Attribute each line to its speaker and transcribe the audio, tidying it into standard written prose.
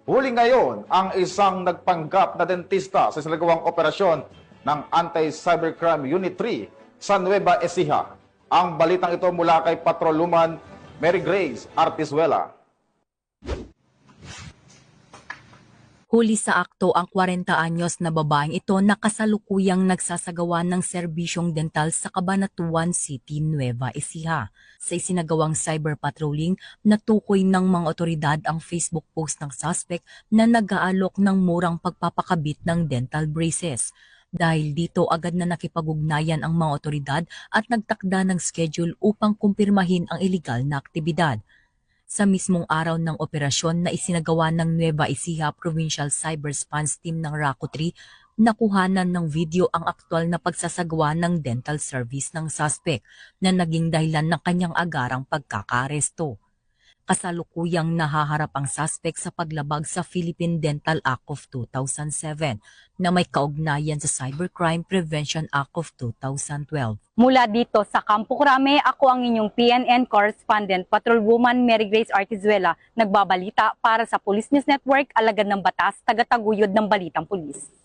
Speaker 1: Huli ngayon ang isang nagpanggap na dentista sa sinagawang operasyon ng Anti-Cybercrime Unit 3 sa Nueva Ecija. Ang balitang ito mula kay Patrolwoman Mary Grace Artizuela.
Speaker 2: Huli sa akto ang 40 anyos na babaeng ito na kasalukuyang nagsasagawa ng serbisyong dental sa Cabanatuan City, Nueva Ecija. Sa isinagawang cyber patrolling, natukoy ng mga otoridad ang Facebook post ng suspect na nag-aalok ng murang pagpapakabit ng dental braces. Dahil dito agad na nakipag-ugnayan ang mga otoridad at nagtakda ng schedule upang kumpirmahin ang iligal na aktibidad. Sa mismong araw ng operasyon na isinagawa ng Nueva Ecija Provincial Cyber Response Team ng RACO 3, nakuhanan ng video ang aktwal na pagsasagawa ng dental service ng suspect na naging dahilan ng kanyang agarang pagkakaaresto. Kasalukuyang nahaharap ang suspect sa paglabag sa Philippine Dental Act of 2007 na may kaugnayan sa Cybercrime Prevention Act of 2012.
Speaker 3: Mula dito sa Campo Crame, ako ang inyong PNN correspondent, Patrolwoman Mary Grace Artizuela, nagbabalita para sa Police News Network, alagad ng batas, tagataguyod ng balitang pulis.